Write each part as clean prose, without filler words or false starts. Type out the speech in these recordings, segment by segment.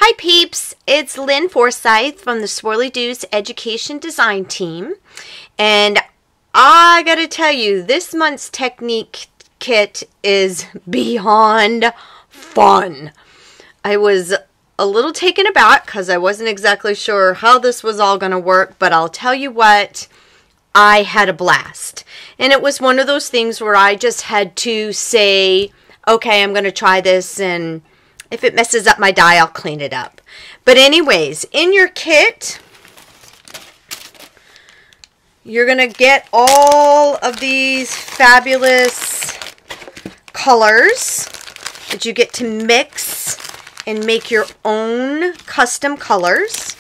Hi peeps, it's Lynne Forsythe from the Swirly Deuce Education Design Team, and I gotta tell you, this month's technique kit is beyond fun. I was a little taken aback because I wasn't exactly sure how this was all gonna work, but I'll tell you what, I had a blast. And it was one of those things where I just had to say, okay, I'm gonna try this, and if it messes up my die, I'll clean it up. But anyways, in your kit, you're going to get all of these fabulous colors that you get to mix and make your own custom colors.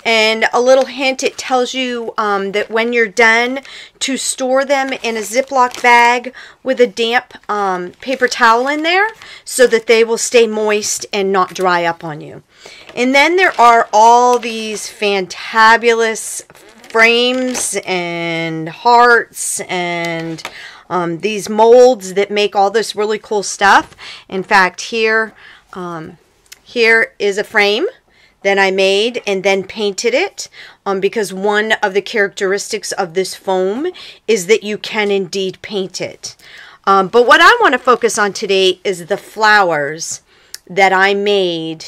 And a little hint, it tells you that when you're done to store them in a Ziploc bag with a damp paper towel in there so that they will stay moist and not dry up on you. And then there are all these fantabulous frames and hearts and these molds that make all this really cool stuff. In fact, here is a frame that I made and then painted it because one of the characteristics of this foam is that you can indeed paint it. But what I want to focus on today is the flowers that I made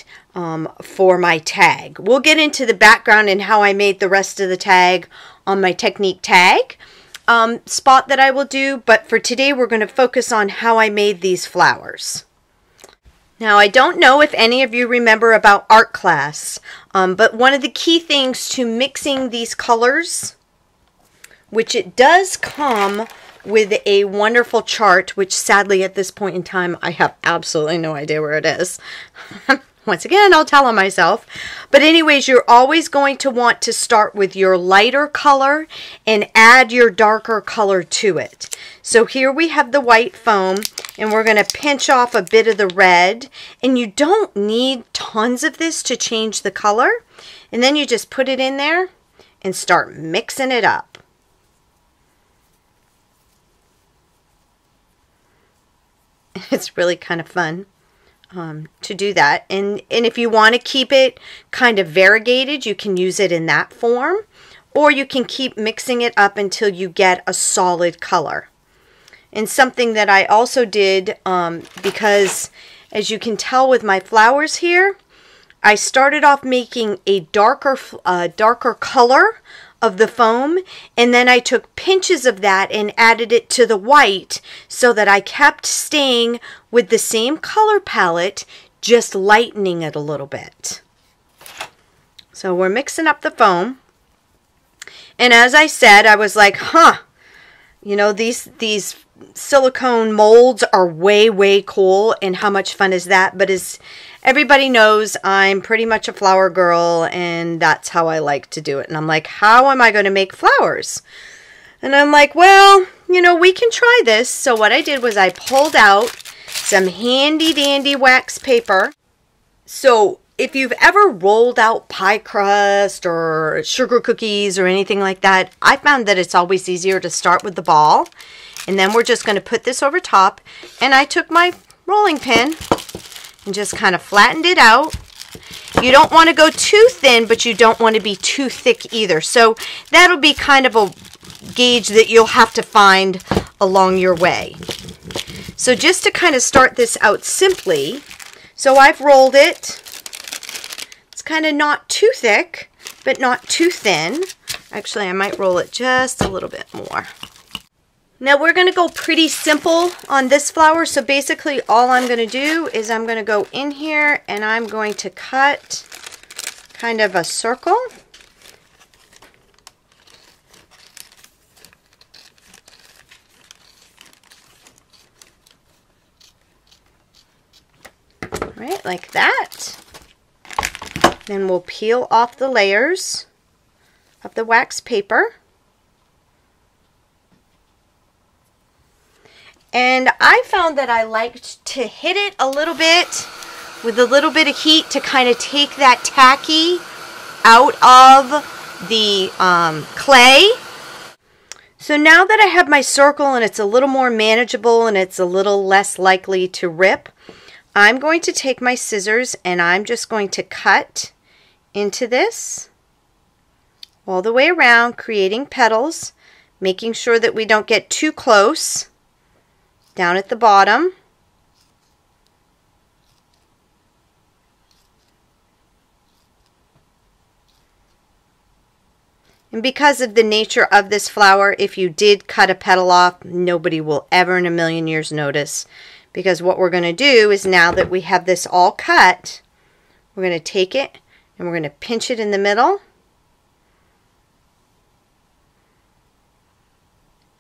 for my tag. We'll get into the background and how I made the rest of the tag on my technique tag spot that I will do, but for today we're going to focus on how I made these flowers. Now, I don't know if any of you remember about art class, but one of the key things to mixing these colors, which it does come with a wonderful chart, which sadly at this point in time, I have absolutely no idea where it is. Once again, I'll tell on myself. But anyways, you're always going to want to start with your lighter color and add your darker color to it. So here we have the white foam, and we're going to pinch off a bit of the red. And you don't need tons of this to change the color. And then you just put it in there and start mixing it up. It's really kind of fun to do that. And if you want to keep it kind of variegated, you can use it in that form. Or you can keep mixing it up until you get a solid color. And something that I also did, because as you can tell with my flowers here, I started off making a darker color of the foam, and then I took pinches of that and added it to the white so that I kept staying with the same color palette, just lightening it a little bit. So we're mixing up the foam. And as I said, I was like, you know, these silicone molds are way cool, and how much fun is that? But as everybody knows, I'm pretty much a flower girl, and that's how I like to do it. And I'm like, how am I going to make flowers? And I'm like, well, you know, we can try this. So what I did was I pulled out some handy dandy wax paper. So if you've ever rolled out pie crust or sugar cookies or anything like that, I found that it's always easier to start with the ball. And then we're just going to put this over top. And I took my rolling pin and just kind of flattened it out. You don't want to go too thin, but you don't want to be too thick either. So that'll be kind of a gauge that you'll have to find along your way. So just to kind of start this out simply, so I've rolled it. It's kind of not too thick, but not too thin. Actually, I might roll it just a little bit more. Now we're going to go pretty simple on this flower. So basically all I'm going to do is I'm going to go in here and I'm going to cut kind of a circle. Right, like that. Then we'll peel off the layers of the wax paper. And I found that I liked to hit it a little bit with a little bit of heat to kind of take that tacky out of the clay. So now that I have my circle and it's a little more manageable and it's a little less likely to rip, I'm going to take my scissors and I'm just going to cut into this all the way around, creating petals, making sure that we don't get too close down at the bottom. And because of the nature of this flower, if you did cut a petal off, nobody will ever in a million years notice. Because what we're going to do is, now that we have this all cut, we're going to take it and we're going to pinch it in the middle.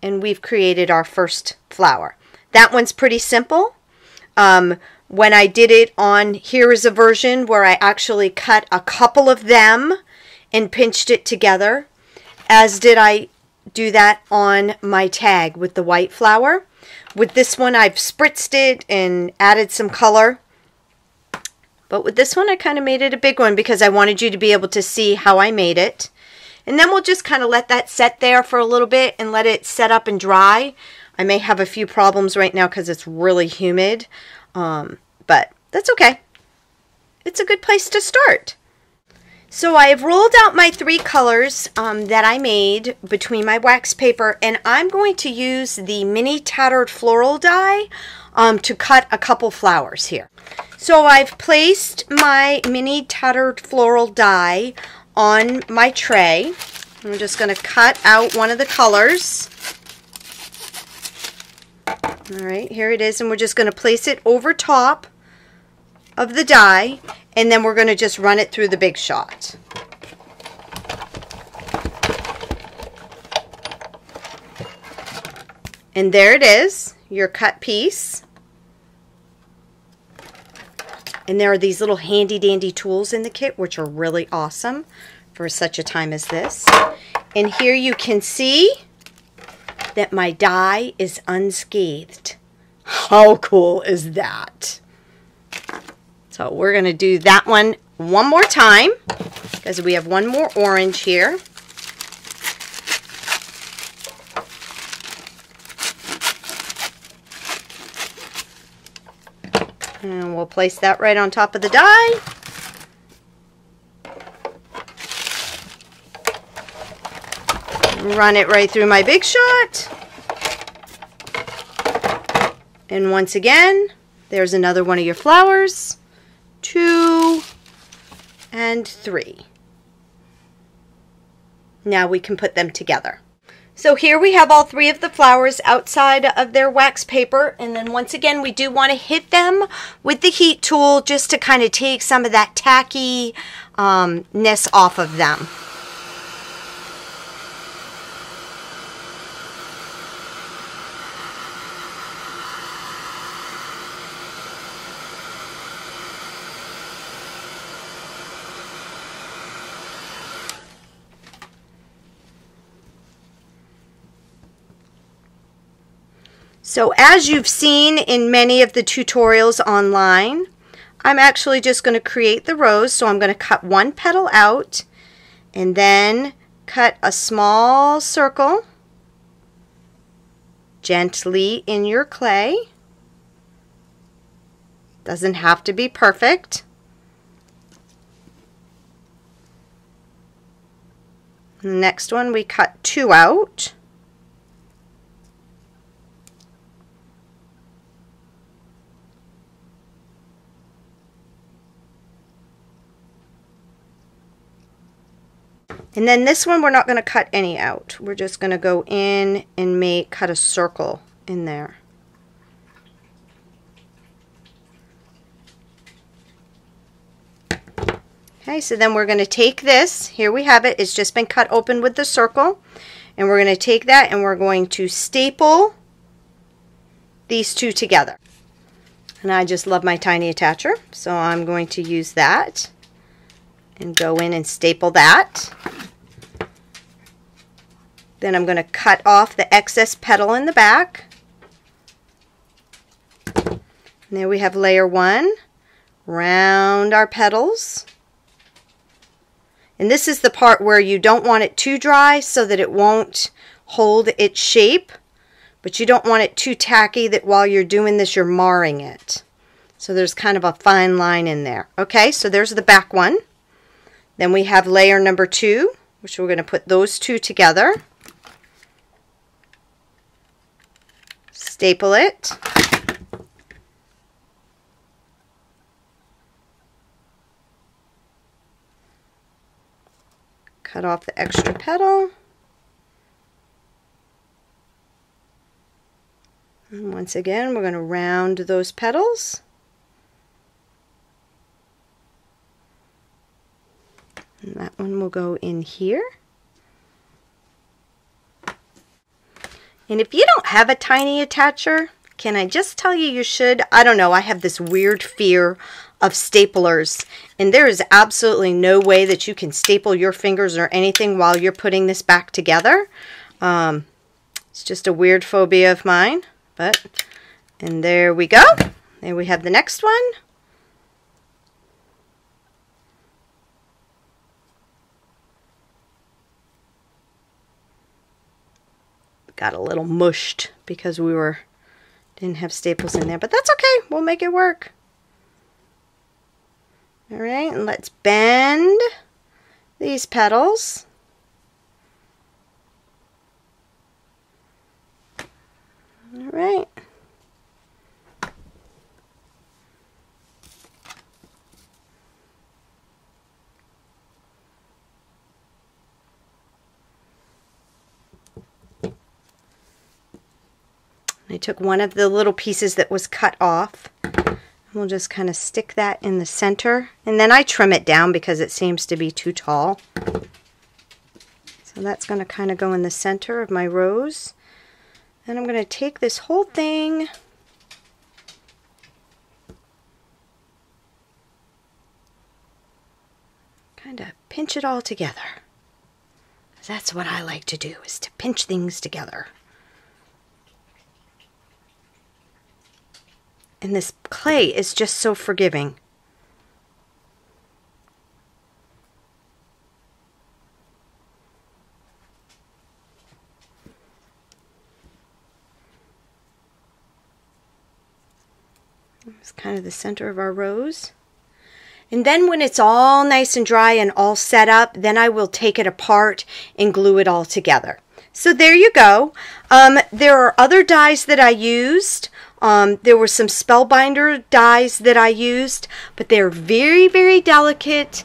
And we've created our first flower. That one's pretty simple. When I did it on, here is a version where I actually cut a couple of them and pinched it together, as did I do that on my tag with the white flower. With this one, I've spritzed it and added some color. But with this one, I kind of made it a big one because I wanted you to be able to see how I made it. And then we'll just kind of let that set there for a little bit and let it set up and dry. I may have a few problems right now because it's really humid, but that's okay. It's a good place to start. So I've rolled out my 3 colors that I made between my wax paper, and I'm going to use the mini tattered floral die to cut a couple flowers here. So I've placed my mini tattered floral die on my tray. I'm just going to cut out one of the colors. All right, here it is, and we're just going to place it over top of the die, and then we're going to just run it through the Big Shot. And there it is, your cut piece. And there are these little handy dandy tools in the kit, which are really awesome for such a time as this. And here you can see that my die is unscathed. How cool is that? So we're going to do that one more time because we have one more orange here. And we'll place that right on top of the die. Run it right through my Big Shot. And once again, there's another one of your flowers. 2 and 3. Now we can put them together. So here we have all 3 of the flowers outside of their wax paper, and then once again we do want to hit them with the heat tool just to kind of take some of that tacky-ness off of them. So as you've seen in many of the tutorials online, I'm actually just going to create the rose. So I'm going to cut one petal out and then cut a small circle gently in your clay. Doesn't have to be perfect. The next one we cut 2 out. And then this one we're not going to cut any out. We're just going to go in and cut a circle in there. Okay, so then we're going to take this. Here we have it. It's just been cut open with the circle. And we're going to take that and we're going to staple these 2 together. And I just love my tiny attacher, so I'm going to use that and go in and staple that. Then I'm going to cut off the excess petal in the back. And there we have layer 1. Round our petals. And this is the part where you don't want it too dry so that it won't hold its shape, but you don't want it too tacky that while you're doing this you're marring it. So there's kind of a fine line in there. Okay, so there's the back one. Then we have layer number 2, which we're going to put those two together. Staple it. Cut off the extra petal. And once again, we're going to round those petals. And that one will go in here. And if you don't have a tiny attacher, can I just tell you you should? I don't know, I have this weird fear of staplers, and there is absolutely no way that you can staple your fingers or anything while you're putting this back together. It's just a weird phobia of mine, and there we go. There we have the next one. Got a little mushed because we didn't have staples in there, but that's okay. We'll make it work. All right, and let's bend these petals. All right. I took one of the little pieces that was cut off. We'll just kind of stick that in the center, and then I trim it down because it seems to be too tall. So that's going to kind of go in the center of my rose. Then I'm going to take this whole thing kind of pinch it all together. That's what I like to do, is to pinch things together. And this clay is just so forgiving. It's kind of the center of our rose. And then when it's all nice and dry and all set up, then I will take it apart and glue it all together. So there you go. There are other dies that I used. There were some Spellbinder dies that I used, but they're very, very delicate,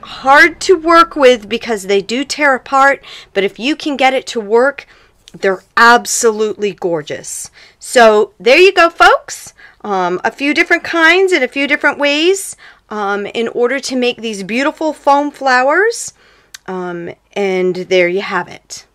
hard to work with because they do tear apart, but if you can get it to work, they're absolutely gorgeous. So there you go, folks. A few different kinds and a few different ways in order to make these beautiful foam flowers. And there you have it.